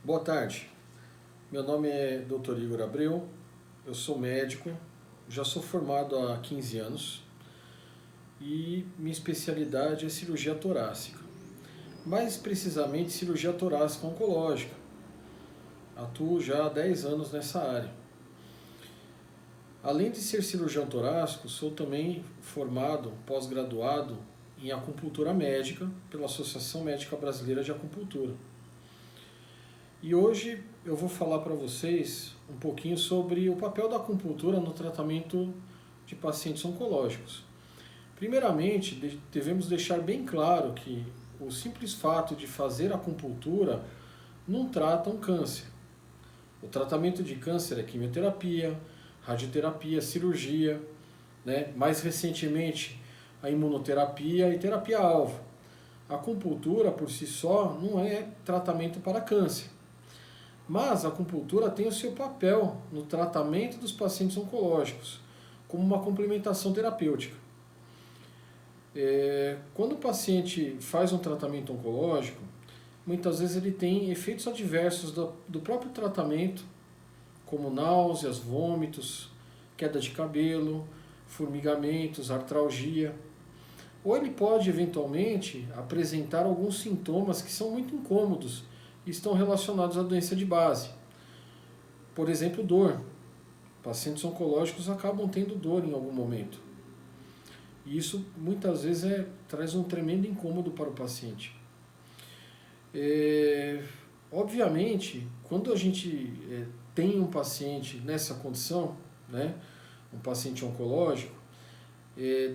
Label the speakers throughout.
Speaker 1: Boa tarde, meu nome é Dr. Igor Abreu, eu sou médico, já sou formado há 15 anos e minha especialidade é cirurgia torácica, mais precisamente cirurgia torácica oncológica. Atuo já há 10 anos nessa área. Além de ser cirurgião torácico, sou também formado, pós-graduado em acupuntura médica pela Associação Médica Brasileira de Acupuntura. E hoje eu vou falar para vocês um pouquinho sobre o papel da acupuntura no tratamento de pacientes oncológicos. Primeiramente, devemos deixar bem claro que o simples fato de fazer acupuntura não trata um câncer. O tratamento de câncer é quimioterapia, radioterapia, cirurgia, mais recentemente a imunoterapia e terapia-alvo. A acupuntura por si só não é tratamento para câncer. Mas a acupuntura tem o seu papel no tratamento dos pacientes oncológicos, como uma complementação terapêutica. Quando o paciente faz um tratamento oncológico, muitas vezes ele tem efeitos adversos do próprio tratamento, como náuseas, vômitos, queda de cabelo, formigamentos, artralgia. Ou ele pode, eventualmente, apresentar alguns sintomas que são muito incômodos e estão relacionados à doença de base. Por exemplo, dor. Pacientes oncológicos acabam tendo dor em algum momento. E isso, muitas vezes, traz um tremendo incômodo para o paciente. Obviamente, quando a gente tem um paciente nessa condição, um paciente oncológico,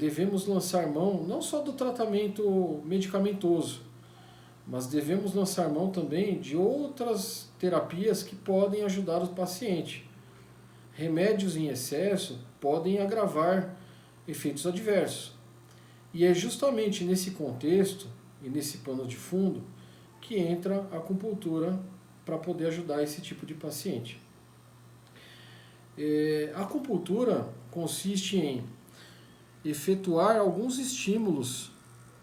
Speaker 1: devemos lançar mão não só do tratamento medicamentoso, mas devemos lançar mão também de outras terapias que podem ajudar o paciente. Remédios em excesso podem agravar efeitos adversos. E é justamente nesse contexto e nesse pano de fundo que entra a acupuntura para poder ajudar esse tipo de paciente. A acupuntura consiste em efetuar alguns estímulos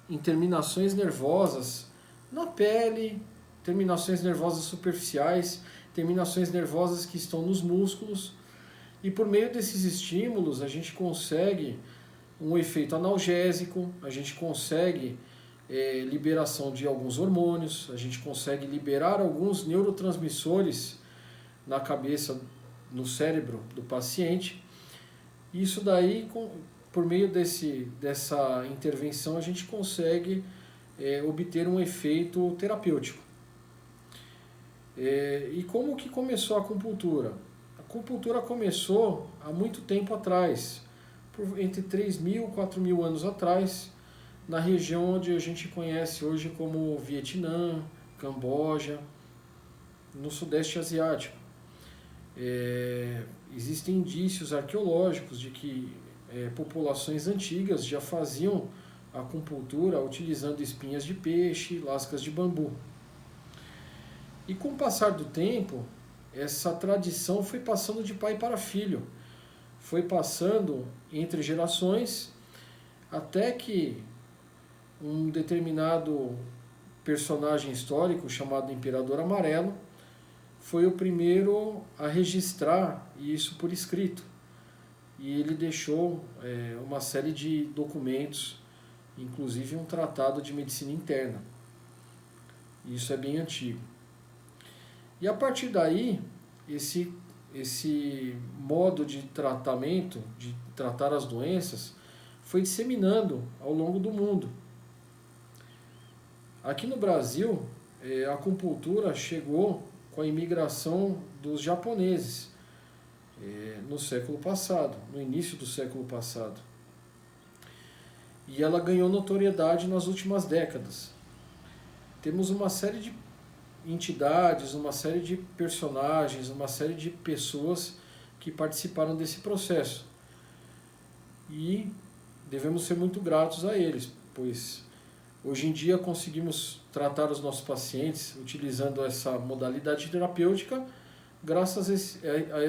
Speaker 1: em terminações nervosas na pele, terminações nervosas superficiais, terminações nervosas que estão nos músculos, e por meio desses estímulos a gente consegue um efeito analgésico, a gente consegue liberação de alguns hormônios, a gente consegue liberar alguns neurotransmissores na cabeça, no cérebro do paciente. Isso daí, por meio dessa intervenção, a gente consegue obter um efeito terapêutico. E como que começou a acupuntura? A acupuntura começou há muito tempo atrás, entre 3.000 e 4.000 anos atrás, na região onde a gente conhece hoje como Vietnã, Camboja, no Sudeste Asiático. Existem indícios arqueológicos de que populações antigas já faziam acupuntura utilizando espinhas de peixe, lascas de bambu. E com o passar do tempo, essa tradição foi passando de pai para filho, foi passando entre gerações, até que um determinado personagem histórico chamado Imperador Amarelo foi o primeiro a registrar isso por escrito. E ele deixou uma série de documentos, inclusive um tratado de medicina interna. Isso é bem antigo. E a partir daí, esse modo de tratamento, de tratar as doenças, foi disseminando ao longo do mundo. Aqui no Brasil, a acupuntura chegou com a imigração dos japoneses no século passado, no início do século passado. E ela ganhou notoriedade nas últimas décadas. Temos uma série de entidades, uma série de personagens, uma série de pessoas que participaram desse processo. E devemos ser muito gratos a eles, pois hoje em dia conseguimos tratar os nossos pacientes utilizando essa modalidade terapêutica graças a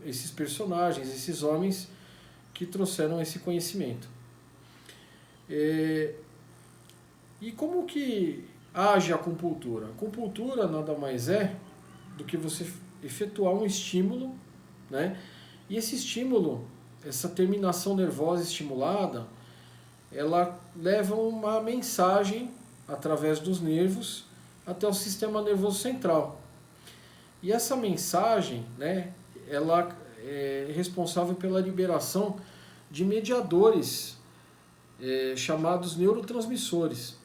Speaker 1: esses personagens, esses homens que trouxeram esse conhecimento. E como que age a acupuntura? A acupuntura nada mais é do que você efetuar um estímulo, né? E esse estímulo, essa terminação nervosa estimulada, ela leva uma mensagem através dos nervos até o sistema nervoso central. E essa mensagem, né, ela é responsável pela liberação de mediadores chamados neurotransmissores.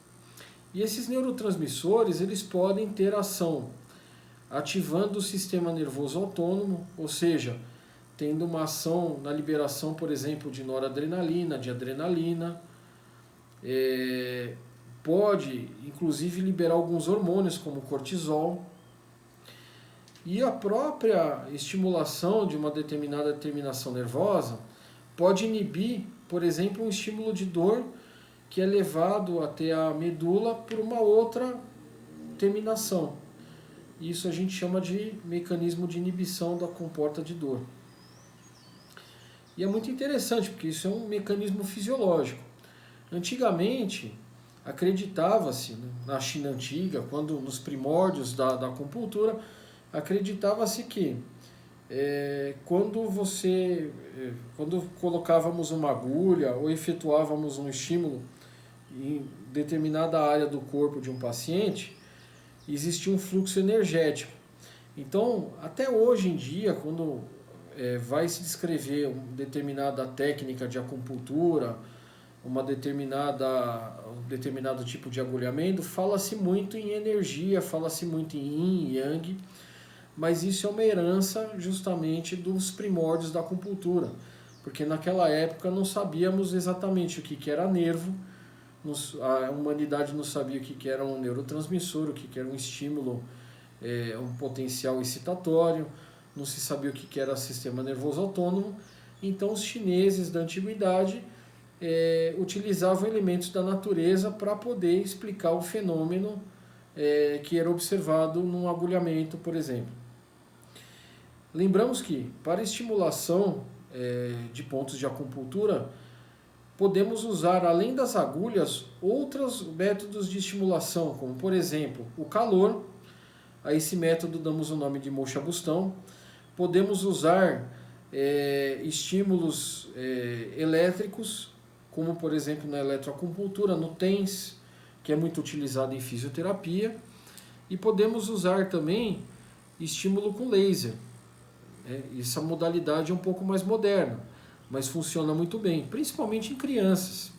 Speaker 1: E esses neurotransmissores, eles podem ter ação ativando o sistema nervoso autônomo, ou seja, tendo uma ação na liberação, por exemplo, de noradrenalina, de adrenalina. Pode, inclusive, liberar alguns hormônios, como cortisol. E a própria estimulação de uma determinada terminação nervosa pode inibir, por exemplo, um estímulo de dor que é levado até a medula por uma outra terminação. Isso a gente chama de mecanismo de inibição da comporta de dor. E é muito interessante, porque isso é um mecanismo fisiológico. Antigamente, acreditava-se, né, na China antiga, quando nos primórdios da acupuntura, acreditava-se que quando colocávamos uma agulha ou efetuávamos um estímulo em determinada área do corpo de um paciente, existia um fluxo energético. Então, até hoje em dia, quando vai se descrever uma determinada técnica de acupuntura, um determinado tipo de agulhamento, fala-se muito em energia, fala-se muito em yin e yang, mas isso é uma herança justamente dos primórdios da acupuntura, porque naquela época não sabíamos exatamente o que era nervo, a humanidade não sabia o que era um neurotransmissor, o que era um estímulo, um potencial excitatório, não se sabia o que era sistema nervoso autônomo. Então os chineses da antiguidade utilizavam elementos da natureza para poder explicar o fenômeno que era observado num agulhamento, por exemplo. Lembramos que, para estimulação de pontos de acupuntura, podemos usar, além das agulhas, outros métodos de estimulação, como, por exemplo, o calor. A esse método damos o nome de moxa-bustão. Podemos usar estímulos elétricos, como, por exemplo, na eletroacupuntura, no TENS, que é muito utilizado em fisioterapia. E podemos usar também estímulo com laser. Essa modalidade é um pouco mais moderna, mas funciona muito bem, principalmente em crianças.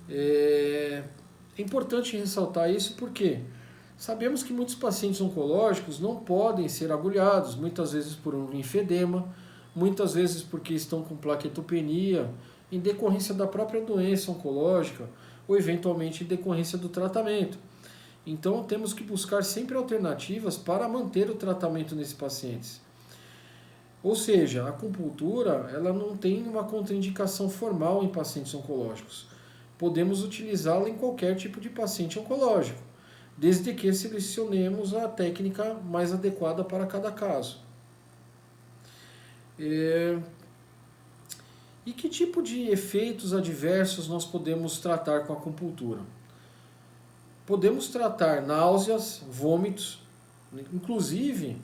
Speaker 1: É importante ressaltar isso porque sabemos que muitos pacientes oncológicos não podem ser agulhados, muitas vezes por um linfedema, muitas vezes porque estão com plaquetopenia, em decorrência da própria doença oncológica, ou eventualmente em decorrência do tratamento. Então temos que buscar sempre alternativas para manter o tratamento nesses pacientes. Ou seja, a acupuntura ela não tem uma contraindicação formal em pacientes oncológicos. Podemos utilizá-la em qualquer tipo de paciente oncológico, desde que selecionemos a técnica mais adequada para cada caso. E que tipo de efeitos adversos nós podemos tratar com a acupuntura? Podemos tratar náuseas, vômitos, inclusive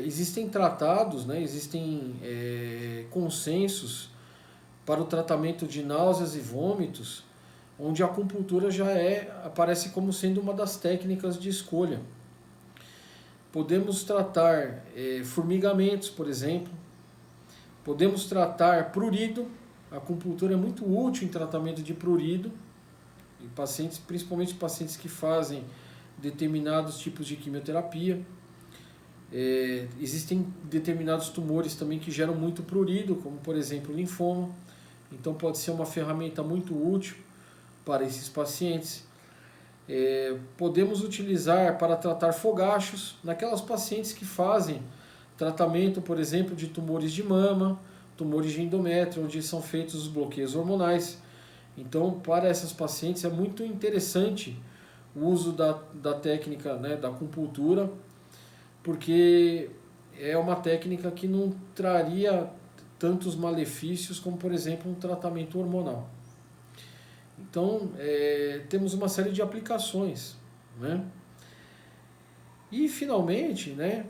Speaker 1: existem tratados, né, existem consensos para o tratamento de náuseas e vômitos, onde a acupuntura já aparece como sendo uma das técnicas de escolha. Podemos tratar formigamentos, por exemplo. Podemos tratar prurido. A acupuntura é muito útil em tratamento de prurido, em pacientes, principalmente pacientes que fazem determinados tipos de quimioterapia. Existem determinados tumores também que geram muito prurido, como por exemplo o linfoma. Então pode ser uma ferramenta muito útil para esses pacientes. Podemos utilizar para tratar fogachos naquelas pacientes que fazem tratamento, por exemplo, de tumores de mama, tumores de endométrio, onde são feitos os bloqueios hormonais. Então, para essas pacientes é muito interessante o uso da técnica, né, da acupuntura, porque é uma técnica que não traria tantos malefícios como, por exemplo, um tratamento hormonal. Então, temos uma série de aplicações, né? E, finalmente, né,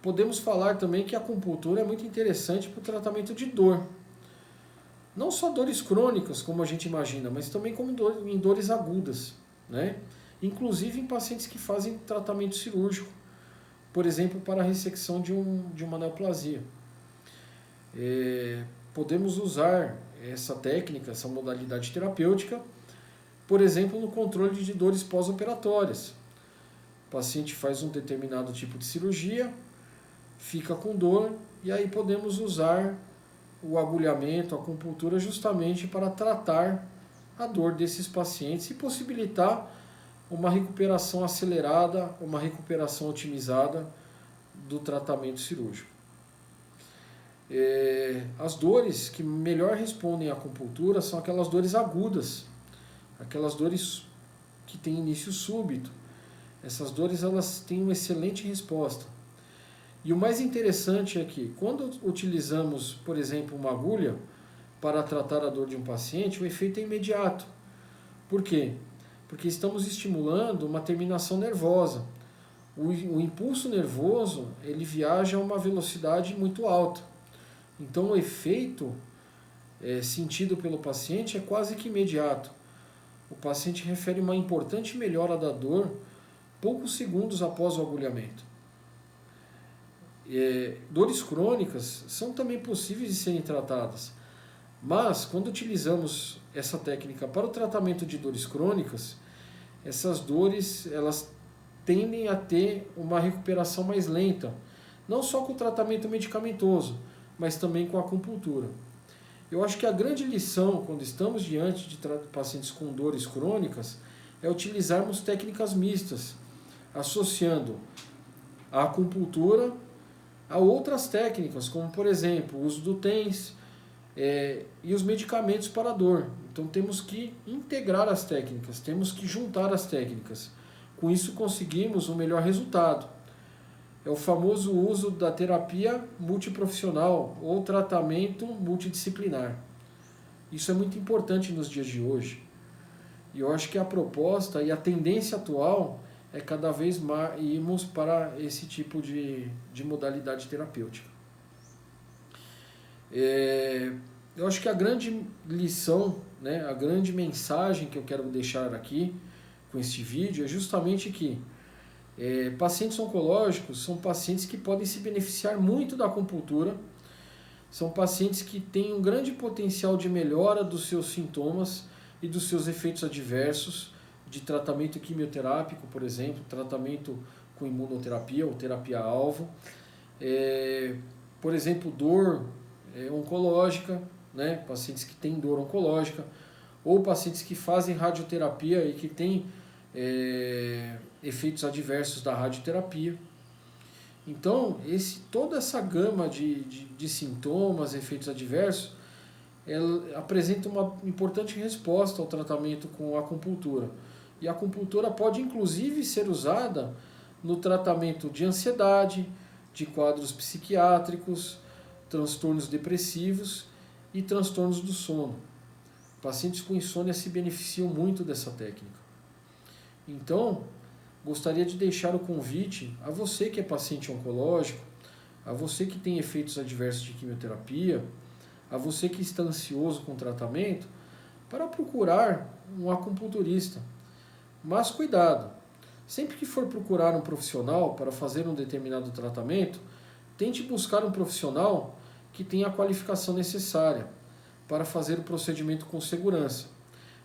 Speaker 1: podemos falar também que a acupuntura é muito interessante para o tratamento de dor. Não só dores crônicas, como a gente imagina, mas também como em dores agudas, né? Inclusive em pacientes que fazem tratamento cirúrgico, por exemplo, para a ressecção de uma neoplasia. Podemos usar essa técnica, essa modalidade terapêutica, por exemplo, no controle de dores pós-operatórias. O paciente faz um determinado tipo de cirurgia, fica com dor, e aí podemos usar o agulhamento, a acupuntura, justamente para tratar a dor desses pacientes e possibilitar uma recuperação acelerada, uma recuperação otimizada do tratamento cirúrgico. As dores que melhor respondem à acupuntura são aquelas dores agudas, aquelas dores que têm início súbito. Essas dores, elas têm uma excelente resposta. E o mais interessante é que, quando utilizamos, por exemplo, uma agulha para tratar a dor de um paciente, o efeito é imediato. Por quê? Porque estamos estimulando uma terminação nervosa. O impulso nervoso, ele viaja a uma velocidade muito alta. Então, o efeito sentido pelo paciente é quase que imediato. O paciente refere uma importante melhora da dor poucos segundos após o agulhamento. Dores crônicas são também possíveis de serem tratadas, mas quando utilizamos essa técnica para o tratamento de dores crônicas, essas dores, elas tendem a ter uma recuperação mais lenta, não só com o tratamento medicamentoso, mas também com a acupuntura. Eu acho que a grande lição, quando estamos diante de pacientes com dores crônicas, é utilizarmos técnicas mistas, associando a acupuntura a outras técnicas, como, por exemplo, o uso do TENS e os medicamentos para a dor. Então temos que integrar as técnicas, temos que juntar as técnicas. Com isso conseguimos um melhor resultado. É o famoso uso da terapia multiprofissional ou tratamento multidisciplinar. Isso é muito importante nos dias de hoje. E eu acho que a proposta e a tendência atual é cada vez mais irmos para esse tipo de modalidade terapêutica. Eu acho que a grande lição, né, a grande mensagem que eu quero deixar aqui com este vídeo é justamente que pacientes oncológicos são pacientes que podem se beneficiar muito da acupuntura, são pacientes que têm um grande potencial de melhora dos seus sintomas e dos seus efeitos adversos de tratamento quimioterápico, por exemplo, tratamento com imunoterapia ou terapia-alvo, por exemplo, dor oncológica, né, pacientes que têm dor oncológica, ou pacientes que fazem radioterapia e que têm efeitos adversos da radioterapia. Então, toda essa gama de sintomas, efeitos adversos, ela apresenta uma importante resposta ao tratamento com a acupuntura. E a acupuntura pode, inclusive, ser usada no tratamento de ansiedade, de quadros psiquiátricos, transtornos depressivos e transtornos do sono. Pacientes com insônia se beneficiam muito dessa técnica. Então, gostaria de deixar o convite a você que é paciente oncológico, a você que tem efeitos adversos de quimioterapia, a você que está ansioso com o tratamento, para procurar um acupunturista. Mas cuidado, sempre que for procurar um profissional para fazer um determinado tratamento, tente buscar um profissional que tenha a qualificação necessária para fazer o procedimento com segurança.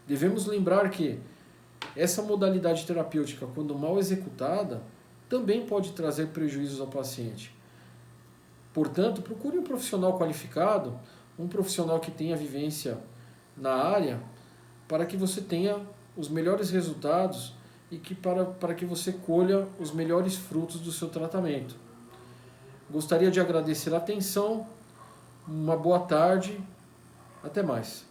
Speaker 1: Devemos lembrar que essa modalidade terapêutica, quando mal executada, também pode trazer prejuízos ao paciente. Portanto, procure um profissional qualificado, um profissional que tenha vivência na área, para que você tenha os melhores resultados e para que você colha os melhores frutos do seu tratamento. Gostaria de agradecer a atenção, uma boa tarde, até mais.